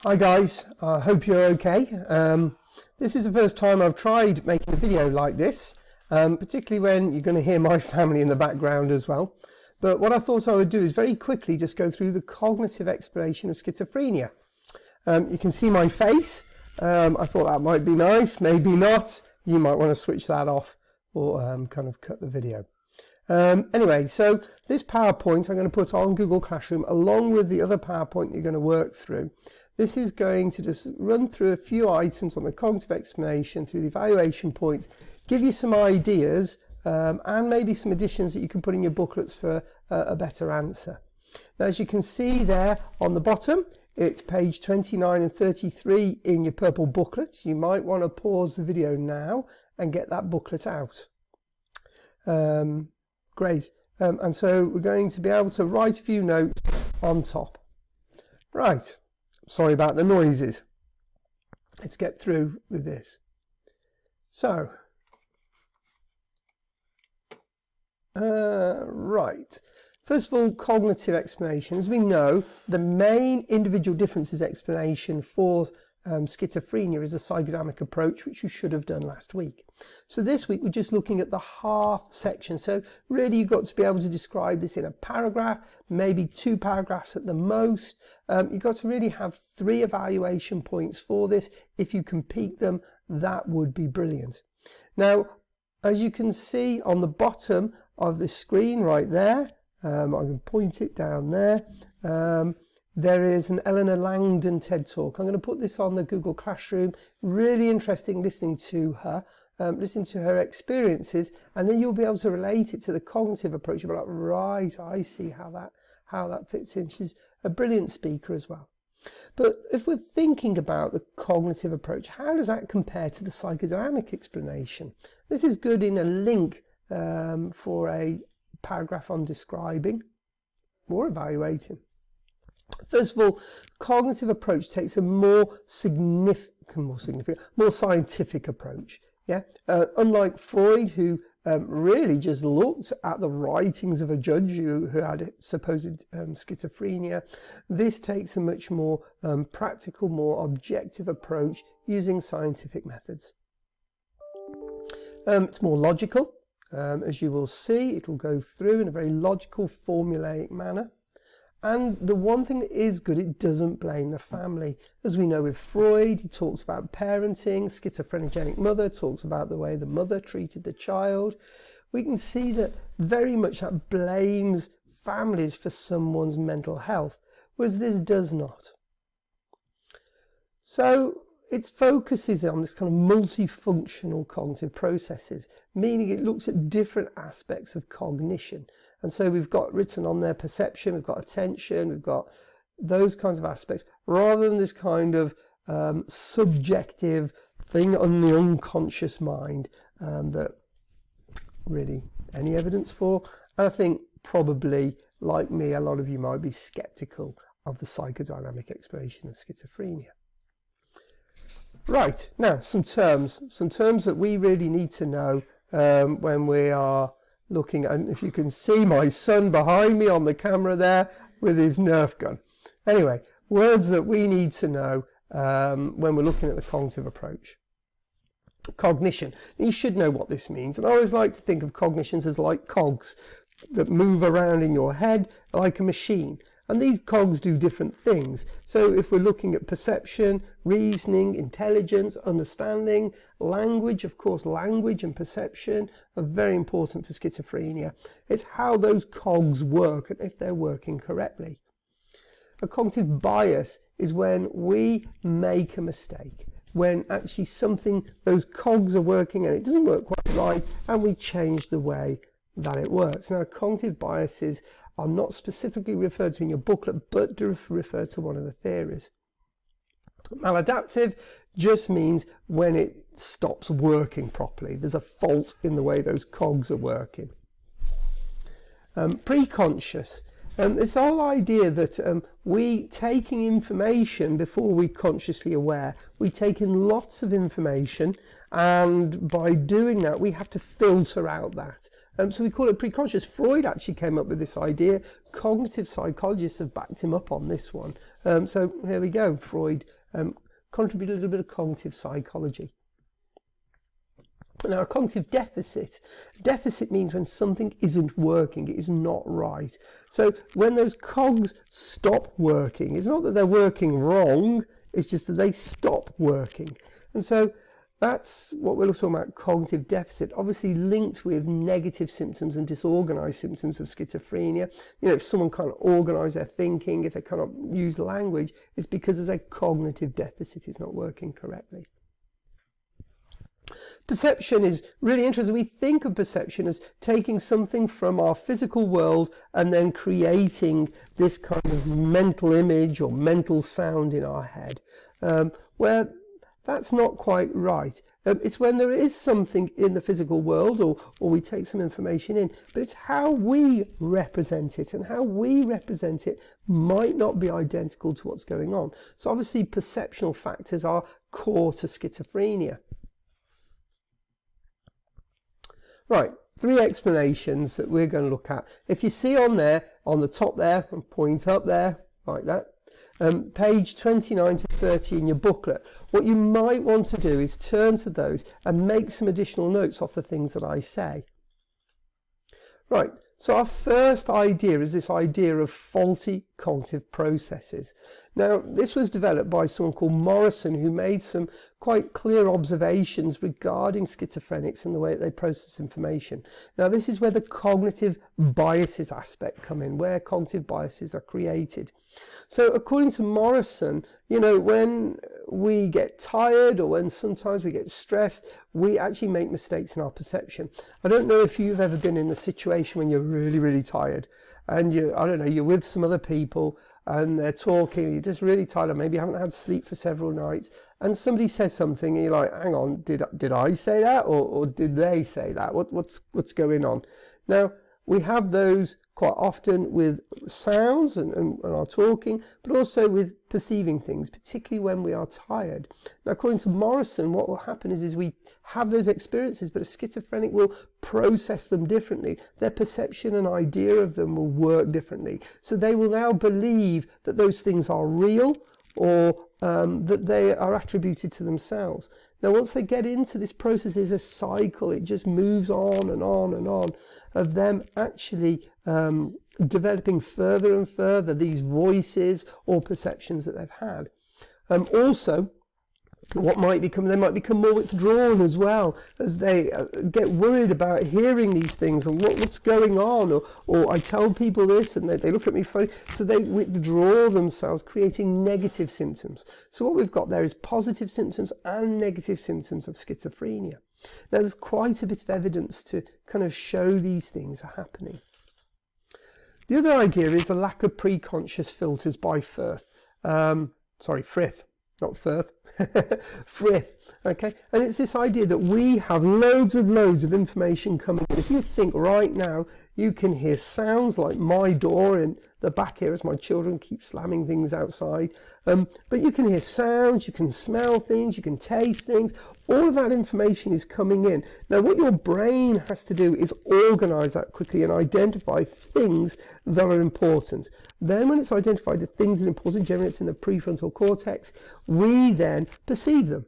Hi guys, I hope you're okay. This is the first time I've tried making a video like this, particularly when you're going to hear my family in the background as well. But what I thought I would do is very quickly just go through the cognitive explanation of schizophrenia. You can see my face. I thought that might be nice, maybe not. You might want to switch that off or kind of cut the video. Anyway, so this PowerPoint I'm going to put on Google Classroom along with the other PowerPoint you're going to work through. This is going to just run through a few items on the cognitive explanation through the evaluation points, give you some ideas and maybe some additions that you can put in your booklets for a better answer. Now, as you can see there on the bottom, it's page 29 and 33 in your purple booklet. You might want to pause the video now and get that booklet out. Great. And so we're going to be able to write a few notes on top. Right. Sorry about the noises. Let's get through with this. So, right. First of all, cognitive explanation. As we know, the main individual differences explanation for schizophrenia is a psychodynamic approach, which you should have done last week. So this week we're just looking at the half section. So really you've got to be able to describe this in a paragraph, maybe 2 paragraphs at the most. You've got to really have 3 evaluation points for this. If you can peak them, that would be brilliant. Now, as you can see on the bottom of the screen right there, I can point it down there. There is an Eleanor Langdon TED Talk. I'm going to put this on the Google Classroom. Really interesting listening to her, listening to her experiences, and then you'll be able to relate it to the cognitive approach. You'll be like, right, I see how that fits in. She's a brilliant speaker as well. But if we're thinking about the cognitive approach, how does that compare to the psychodynamic explanation? This is good in a link for a paragraph on describing or evaluating. First of all, cognitive approach takes a more scientific approach. Yeah, unlike Freud, who really just looked at the writings of a judge who had supposed schizophrenia, this takes a much more practical, more objective approach using scientific methods. It's more logical, as you will see. It will go through in a very logical, formulaic manner. And the one thing that is good, it doesn't blame the family. As we know with Freud, he talks about parenting, schizophrenogenic mother, talks about the way the mother treated the child. We can see that very much that blames families for someone's mental health, whereas this does not. So it focuses on this kind of multifunctional cognitive processes, meaning it looks at different aspects of cognition. And so we've got written on there perception, we've got attention, we've got those kinds of aspects, rather than this kind of subjective thing on the unconscious mind that really any evidence for. And I think probably, like me, a lot of you might be skeptical of the psychodynamic explanation of schizophrenia. Right, now some terms that we really need to know when we are looking at, and if you can see my son behind me on the camera there with his Nerf gun. Anyway, words that we need to know when we're looking at the cognitive approach. Cognition. You should know what this means. And I always like to think of cognitions as like cogs that move around in your head like a machine. And these cogs do different things. So if we're looking at perception, reasoning, intelligence, understanding, language, of course, language and perception are very important for schizophrenia. It's how those cogs work and if they're working correctly. A cognitive bias is when we make a mistake, when actually those cogs are working and it doesn't work quite right, and we change the way that it works. Now, cognitive biases are not specifically referred to in your booklet, but do refer to one of the theories. Maladaptive just means when it stops working properly. There's a fault in the way those cogs are working. Preconscious. This whole idea that we taking information before we're consciously aware. We take in lots of information, and by doing that, we have to filter out that. So we call it preconscious. Freud actually came up with this idea. Cognitive psychologists have backed him up on this one. So here we go, Freud contributed a little bit of cognitive psychology. Now, a cognitive deficit means when something isn't working, it is not right. So when those cogs stop working, it's not that they're working wrong, it's just that they stop working. And so that's what we're talking about, cognitive deficit, obviously linked with negative symptoms and disorganized symptoms of schizophrenia. You know, if someone can't organize their thinking, if they cannot use language, it's because there's a cognitive deficit, it's not working correctly. Perception is really interesting. We think of perception as taking something from our physical world and then creating this kind of mental image or mental sound in our head, where that's not quite right. It's when there is something in the physical world or we take some information in, but it's how we represent it, and how we represent it might not be identical to what's going on. So obviously perceptual factors are core to schizophrenia. Right, 3 explanations that we're going to look at. If you see on there, on the top there, and point up there, like that, page 29 to 30 in your booklet, what you might want to do is turn to those and make some additional notes off the things that I say. Right, so our first idea is this idea of faulty cognitive processes. Now, this was developed by someone called Morrison, who made some quite clear observations regarding schizophrenics and the way that they process information. Now, this is where the cognitive biases aspect come in, where cognitive biases are created. So according to Morrison, you know, when we get tired or when sometimes we get stressed, we actually make mistakes in our perception. I don't know if you've ever been in the situation when you're really, really tired and you're with some other people and they're talking, you're just really tired, or maybe you haven't had sleep for several nights, and somebody says something and you're like, hang on, did I say that or did they say that? What's going on? Now, we have those quite often with sounds and our talking, but also with perceiving things, particularly when we are tired. Now, according to Morrison, what will happen is we have those experiences, but a schizophrenic will process them differently. Their perception and idea of them will work differently. So they will now believe that those things are real, or that they are attributed to themselves. Now, once they get into this process, is a cycle. It just moves on and on and on, of them actually developing further and further these voices or perceptions that they've had. Also, what might become, they might become more withdrawn as well, as they get worried about hearing these things and what's going on, or I tell people this and they look at me funny, so they withdraw themselves, creating negative symptoms. So what we've got there is positive symptoms and negative symptoms of schizophrenia. Now, there's quite a bit of evidence to kind of show these things are happening. The other idea is the lack of preconscious filters by Frith, not Firth, Frith, okay? And it's this idea that we have loads of information coming in. If you think right now, you can hear sounds like my door in the back here as my children keep slamming things outside. But you can hear sounds, you can smell things, you can taste things. All of that information is coming in. Now, what your brain has to do is organize that quickly and identify things that are important. Then when it's identified the things that are important, generally it's in the prefrontal cortex, we then perceive them.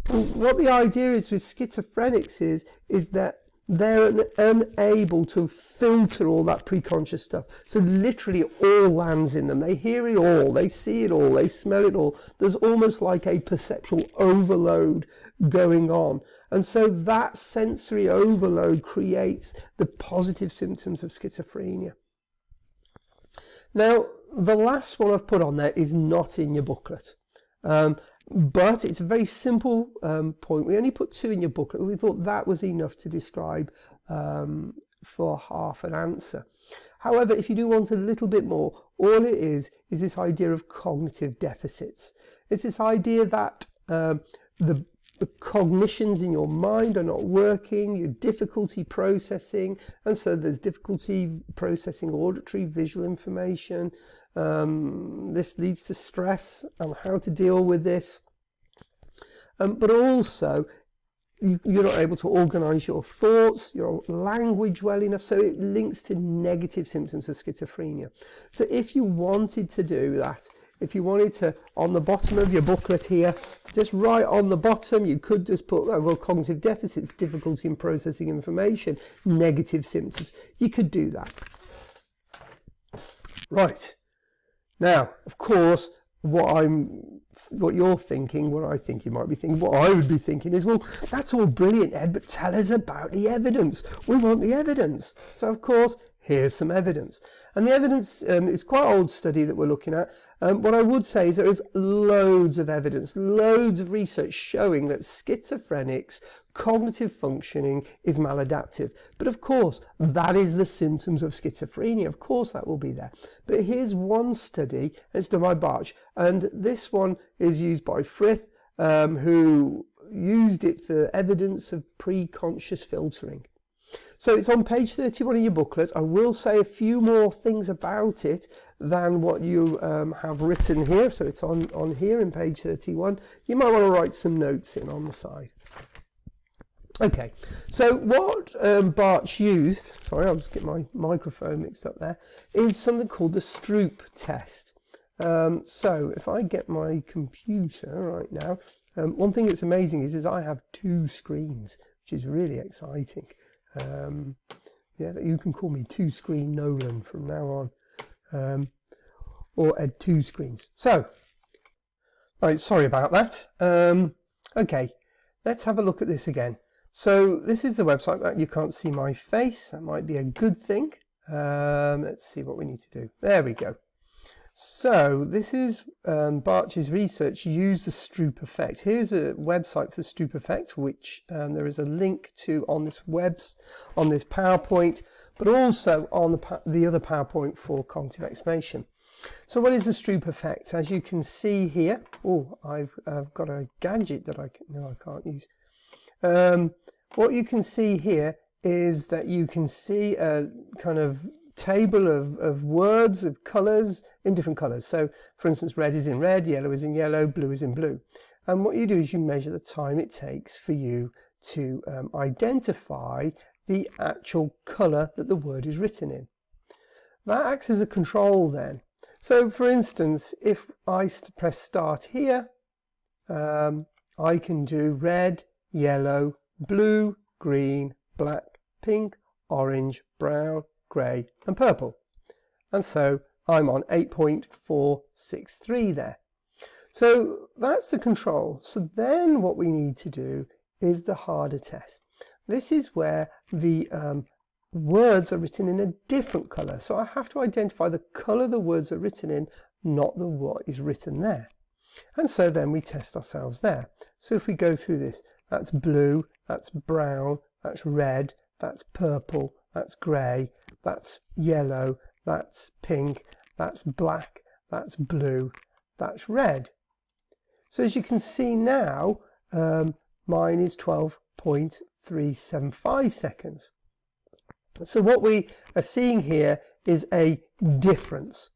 Well, what the idea is with schizophrenics is that they're unable to filter all that preconscious stuff. So literally it all lands in them. They hear it all, they see it all, they smell it all. There's almost like a perceptual overload going on. And so that sensory overload creates the positive symptoms of schizophrenia. Now, the last one I've put on there is not in your booklet. But it's a very simple point. We only put 2 in your booklet. We thought that was enough to describe for half an answer. However, if you do want a little bit more, all it is this idea of cognitive deficits. It's this idea that the cognitions in your mind are not working, your difficulty processing, and so there's difficulty processing auditory, visual information. This leads to stress and how to deal with this. But also, you're not able to organize your thoughts, your language well enough, so it links to negative symptoms of schizophrenia. So if you wanted to do that, if you wanted to, on the bottom of your booklet here, just right on the bottom, you could just put, well, cognitive deficits, difficulty in processing information, negative symptoms. You could do that. Right. Now, of course, what you're thinking, what I think you might be thinking, what I would be thinking is, well, that's all brilliant, Ed, but tell us about the evidence. We want the evidence. So, of course, here's some evidence. And the evidence is quite an old study that we're looking at. What I would say is there is loads of evidence, loads of research showing that schizophrenics' cognitive functioning is maladaptive. But of course, that is the symptoms of schizophrenia. Of course, that will be there. But here's one study, it's done by Barch, and this one is used by Frith, who used it for evidence of pre-conscious filtering. So it's on page 31 of your booklet. I will say a few more things about it than what you have written here. So it's on here in page 31. You might want to write some notes in on the side. Okay, so what Barch used, sorry, I'll just get my microphone mixed up there, is something called the Stroop test. So if I get my computer right now, one thing that's amazing is I have 2 screens, which is really exciting. Yeah, you can call me 2-Screen Nolan from now on, or Ed 2 Screens. So, right, sorry about that. Okay, let's have a look at this again. So this is the website that you can't see my face. That might be a good thing. Let's see what we need to do. There we go. So this is Barch's research used the Stroop effect. Here's a website for the Stroop effect, which there is a link to on this PowerPoint, but also on the other PowerPoint for cognitive explanation. So what is the Stroop effect? As you can see here, I've got a gadget that I can't use. What you can see here is that you can see a kind of table of words, of colours in different colours. So, for instance, red is in red, yellow is in yellow, blue is in blue. And what you do is you measure the time it takes for you to identify the actual colour that the word is written in. That acts as a control then. So, for instance, if I press start here, I can do red, yellow, blue, green, black, pink, orange, brown, grey and purple. And so I'm on 8.463 there. So that's the control. So then what we need to do is the harder test. This is where the words are written in a different colour. So I have to identify the colour the words are written in, not what is written there. And so then we test ourselves there. So if we go through this, that's blue, that's brown, that's red, that's purple, that's grey, that's yellow, that's pink, that's black, that's blue, that's red. So as you can see now, mine is 12.375 seconds. So what we are seeing here is a difference.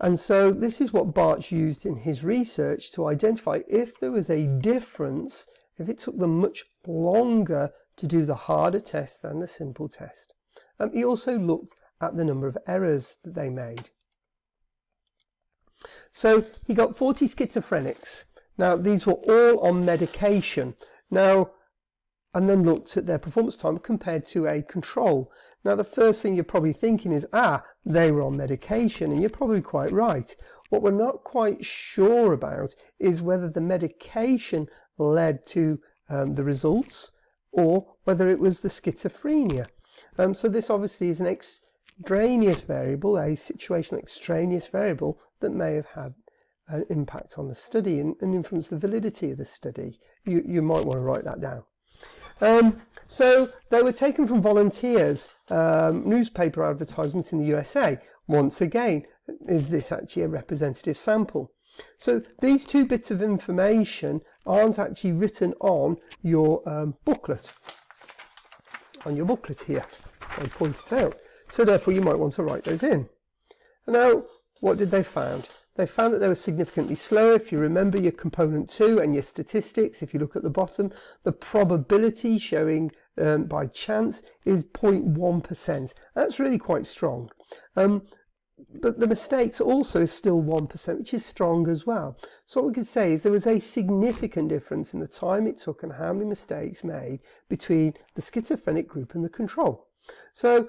And so this is what Barch used in his research to identify if there was a difference, if it took them much longer to do the harder test than the simple test. He also looked at the number of errors that they made. So he got 40 schizophrenics. Now these were all on medication. Now, and then looked at their performance time compared to a control. Now the first thing you're probably thinking is, they were on medication, and you're probably quite right. What we're not quite sure about is whether the medication led to the results or whether it was the schizophrenia. So this obviously is an extraneous variable, a situational extraneous variable that may have had an impact on the study and influenced the validity of the study. You might want to write that down. So they were taken from volunteers, newspaper advertisements in the USA. Once again, is this actually a representative sample? So these 2 bits of information aren't actually written on your booklet. On your booklet here, I pointed out. So therefore you might want to write those in. Now, what did they find? They found that they were significantly slower. If you remember your component 2 and your statistics, if you look at the bottom, the probability showing by chance is 0.1%. That's really quite strong. But the mistakes also is still 1%, which is strong as well. So what we could say is there was a significant difference in the time it took and how many mistakes made between the schizophrenic group and the control. So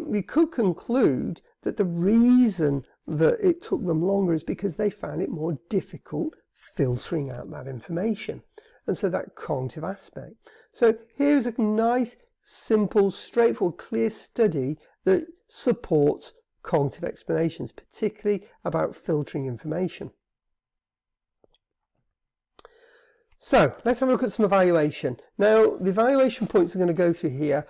we could conclude that the reason that it took them longer is because they found it more difficult filtering out that information. And so that cognitive aspect. So here's a nice, simple, straightforward, clear study that supports cognitive explanations, particularly about filtering information. So let's have a look at some evaluation. Now, the evaluation points I'm going to go through here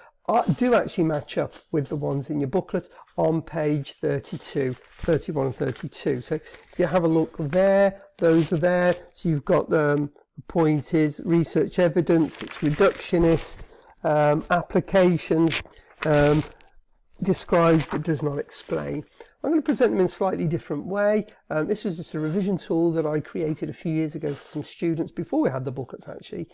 do actually match up with the ones in your booklet on page 32, 31 and 32. So if you have a look there, those are there. So you've got the point is research evidence, it's reductionist, applications, describes but does not explain. I'm going to present them in a slightly different way. This was just a revision tool that I created a few years ago for some students before we had the booklets actually,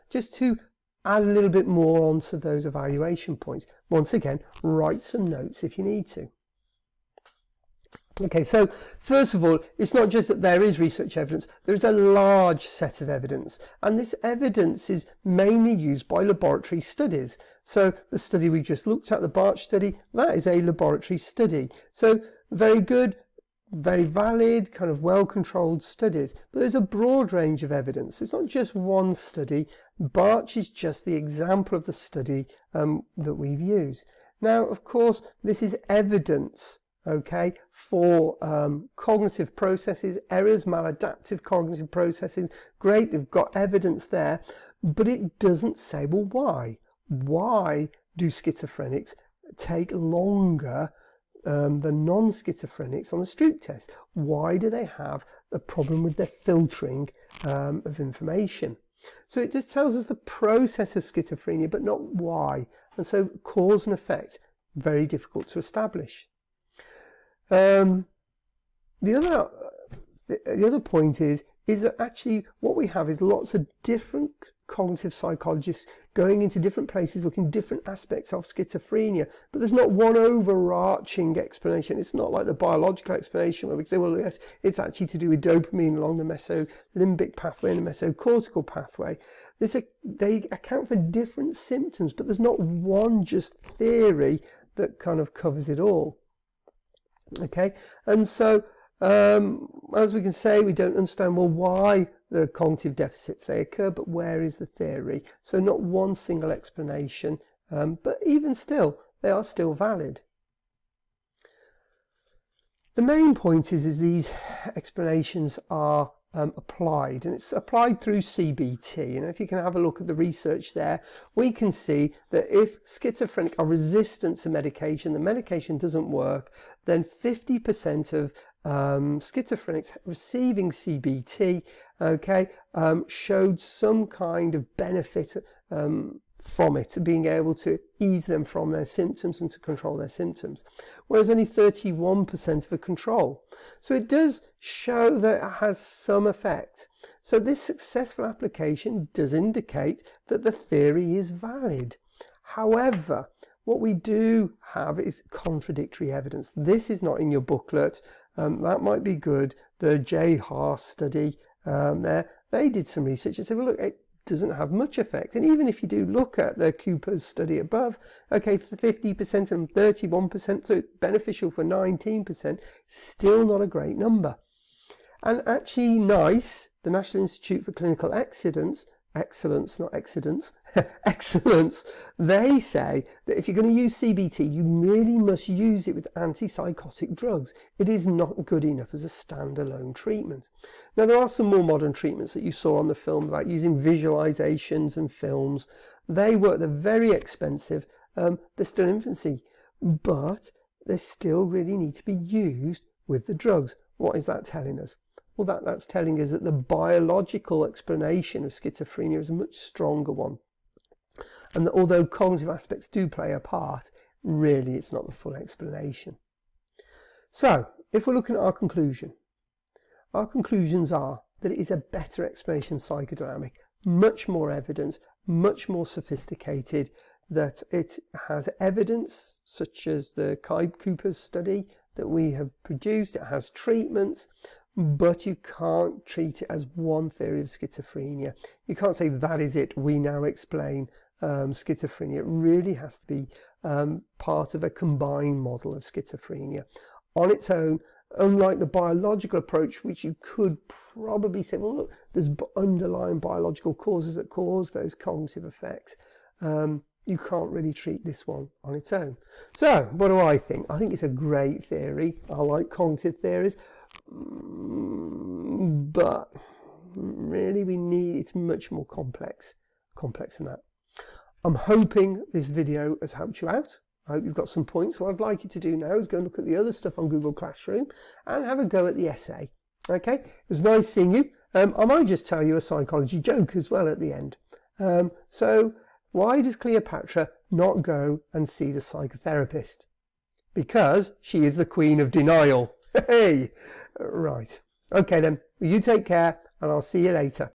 just to add a little bit more onto those evaluation points. Once again, write some notes if you need to. Okay, so first of all, it's not just that there is research evidence, there is a large set of evidence, and this evidence is mainly used by laboratory studies. So the study we just looked at, the Barch study, that is a laboratory study. So very good, very valid, kind of well-controlled studies. But there's a broad range of evidence. It's not just one study. Barch is just the example of the study that we've used. Now, of course, this is evidence, okay, for cognitive processes, errors, maladaptive cognitive processes. Great, they've got evidence there, but it doesn't say, well, why? Why do schizophrenics take longer than non-schizophrenics on the Stroop test? Why do they have a problem with their filtering of information? So it just tells us the process of schizophrenia, but not why. And so cause and effect, very difficult to establish. The other point is that actually what we have is lots of different cognitive psychologists going into different places looking at different aspects of schizophrenia, but there's not one overarching explanation. It's not like the biological explanation where we say, well, yes, it's actually to do with dopamine along the mesolimbic pathway and the mesocortical pathway. They account for different symptoms, but there's not one just theory that kind of covers it all. Okay, and so as we can say, we don't understand, well, why the cognitive deficits they occur, but where is the theory? So not one single explanation, but even still, they are still valid. The main point is these explanations are applied, and it's applied through CBT. And if you can have a look at the research there, we can see that if schizophrenic are resistant to medication, the medication doesn't work, then 50% of schizophrenics receiving CBT, okay, showed some kind of benefit from it, being able to ease them from their symptoms and to control their symptoms, whereas only 31% of a control. So it does show that it has some effect. So this successful application does indicate that the theory is valid. However, what we do have is contradictory evidence. This is not in your booklet. That might be good. The J. Haas study there, they did some research and said, well, look, it doesn't have much effect. And even if you do look at the Cooper's study above, okay, 50% and 31%, so it's beneficial for 19%, still not a great number. And actually NICE, the National Institute for Clinical Excellence, not accidents, excellence, they say that if you're going to use CBT, you really must use it with antipsychotic drugs. It is not good enough as a standalone treatment. Now, there are some more modern treatments that you saw on the film about using visualizations and films. They work, they're very expensive, they're still in infancy, but they still really need to be used with the drugs. What is that telling us? Well, that's telling us that the biological explanation of schizophrenia is a much stronger one. And that although cognitive aspects do play a part, really it's not the full explanation. So, if we're looking at our conclusions are that it is a better explanation psychodynamic, much more evidence, much more sophisticated, that it has evidence such as the Cooper's study, that we have produced. It has treatments, but you can't treat it as one theory of schizophrenia. You can't say that is it, we now explain schizophrenia. It really has to be part of a combined model of schizophrenia. On its own, unlike the biological approach, which you could probably say, well, look, there's underlying biological causes that cause those cognitive effects. You can't really treat this one on its own. So, what do I think? I think it's a great theory. I like cognitive theories, but really it's much more complex than that. I'm hoping this video has helped you out. I hope you've got some points. What I'd like you to do now is go and look at the other stuff on Google Classroom and have a go at the essay. Okay? It was nice seeing you. I might just tell you a psychology joke as well at the end. So, why does Cleopatra not go and see the psychotherapist? Because she is the queen of denial. Hey! Right. Okay then. You take care and I'll see you later.